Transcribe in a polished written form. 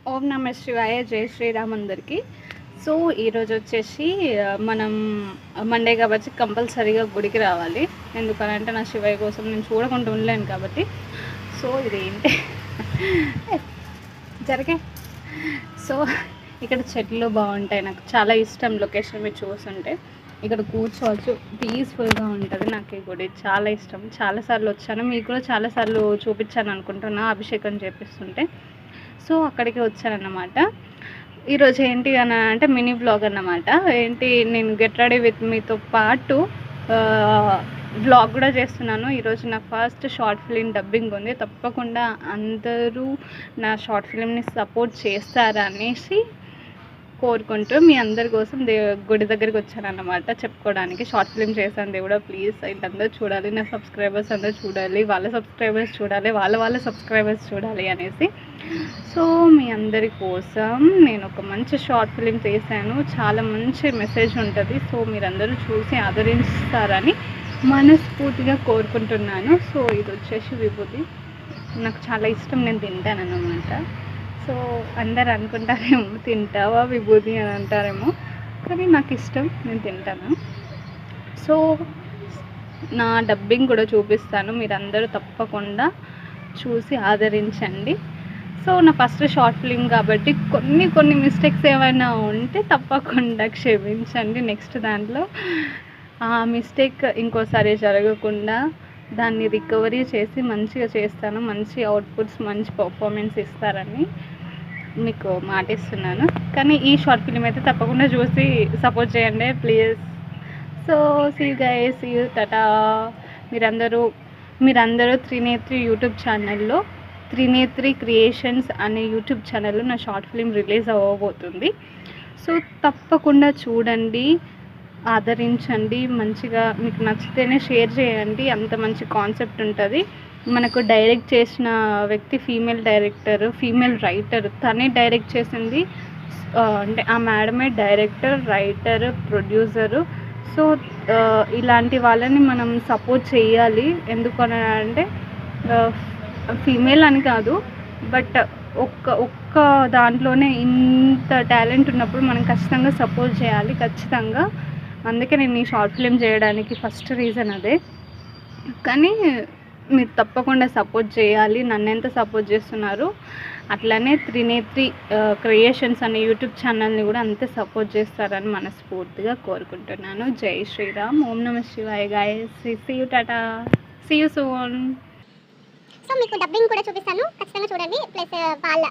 ఓం నమ శివాయ, జై శ్రీరామ్ అందరికీ. సో ఈరోజు వచ్చేసి మనం మండే కాబట్టి కంపల్సరీగా గుడికి రావాలి. ఎందుకనంటే నా శివయ్య కోసం నేను చూడకుండా ఉండలేను కాబట్టి. సో ఇదేంటి జరిగే. సో ఇక్కడ చెట్లు బాగుంటాయి, నాకు చాలా ఇష్టం. లొకేషన్ మీరు చూస్తుంటే ఇక్కడ కూర్చోవచ్చు, పీస్ఫుల్గా ఉంటుంది. నాకు ఈ గుడి చాలా ఇష్టం. చాలాసార్లు వచ్చాను, మీకు కూడా చాలాసార్లు చూపించాను అనుకుంటున్నా అభిషేకం చేపిస్తుంటే. సో అక్కడికి వచ్చానన్నమాట. ఈరోజు ఏంటి అని అంటే మినీ వ్లాగ్ అన్నమాట. ఏంటి, నేను గెట్ రెడీ విత్ మీతో పాటు వ్లాగ్ కూడా చేస్తున్నాను. ఈరోజు నా ఫస్ట్ షార్ట్ ఫిలిం డబ్బింగ్ ఉంది. తప్పకుండా అందరూ నా షార్ట్ ఫిలింని సపోర్ట్ చేస్తారనేసి కోరుకుంటూ మీ అందరి కోసం గుడి దగ్గరికి వచ్చానన్నమాట చెప్పుకోవడానికి. షార్ట్ ఫిలిం చేశాను దేవుడా, ప్లీజ్ ఇదందరూ చూడాలి, నా సబ్స్క్రైబర్స్ అందరూ చూడాలి, వాళ్ళ సబ్స్క్రైబర్స్ చూడాలి, వాళ్ళ సబ్స్క్రైబర్స్ చూడాలి అనేసి. సో మీ అందరి కోసం నేను ఒక మంచి షార్ట్ ఫిలిం చేశాను. చాలా మంచి మెసేజ్ ఉంటుంది. సో మీరందరూ చూసి ఆదరిస్తారని మనస్ఫూర్తిగా కోరుకుంటున్నాను. సో ఇది వచ్చేసి విభూతి, నాకు చాలా ఇష్టం, నేను తింటాను అన్నమాట. సో అందరు అనుకుంటారేమో తింటావా విభూతి అని అంటారేమో, కానీ నాకు ఇష్టం, నేను తింటాను. సో నా డబ్బింగ్ కూడా చూపిస్తాను, మీరందరూ తప్పకుండా చూసి ఆదరించండి. సో నా ఫస్ట్ షార్ట్ ఫిలిం కాబట్టి కొన్ని మిస్టేక్స్ ఏమైనా ఉంటే తప్పకుండా క్షమించండి. నెక్స్ట్ దాంట్లో ఆ మిస్టేక్ ఇంకోసారి జరగకుండా దాన్ని రికవరీ చేసి మంచిగా చేస్తాను. మంచి అవుట్పుట్స్, మంచి పర్ఫార్మెన్స్ ఇస్తారని మీకు మాటిస్తున్నాను. కానీ ఈ షార్ట్ ఫిలిం అయితే తప్పకుండా చూసి సపోర్ట్ చేయండి please. So see you guys, see you, టాటా. మీరందరూ త్రినేత్రి యూట్యూబ్ ఛానల్లో, త్రినేత్రి క్రియేషన్స్ అనే యూట్యూబ్ ఛానల్లో నా షార్ట్ ఫిలిం రిలీజ్ అవ్వబోతుంది. సో తప్పకుండా చూడండి, ఆదరించండి. మంచిగా మీకు నచ్చితేనే షేర్ చేయండి. అంత మంచి కాన్సెప్ట్ ఉంటుంది. మనకు డైరెక్ట్ చేసిన వ్యక్తి ఫీమేల్ డైరెక్టర్, ఫీమేల్ రైటర్, తనే డైరెక్ట్ చేసింది. అంటే ఆ మేడమే డైరెక్టర్, రైటర్, ప్రొడ్యూసరు. సో ఇలాంటి వాళ్ళని మనం సపోర్ట్ చేయాలి. ఎందుకని అంటే ఫీమేల్ అని కాదు, బట్ ఒక్క దాంట్లోనే ఇంత టాలెంట్ ఉన్నప్పుడు మనం ఖచ్చితంగా సపోర్ట్ చేయాలి, ఖచ్చితంగా. అందుకే నేను ఈ షార్ట్ ఫిలిం చేయడానికి ఫస్ట్ రీజన్ అదే. కానీ మీరు తప్పకుండా సపోర్ట్ చేయాలి. నన్ను ఎంత సపోర్ట్ చేస్తున్నారు అట్లనే త్రినేత్రి క్రియేషన్స్ అనే యూట్యూబ్ ఛానల్ని కూడా అంతే సపోర్ట్ చేస్తారని మనస్ఫూర్తిగా కోరుకుంటున్నాను. జై శ్రీరామ్, ఓం నమ శివాయ గైస్. సీ యు, టాటా, సీ యు సూన్. సో మీకు డబ్బింగ్ కూడా చూపిస్తాను, ఖచ్చితంగా చూడండి. ప్లస్ వాళ్ళ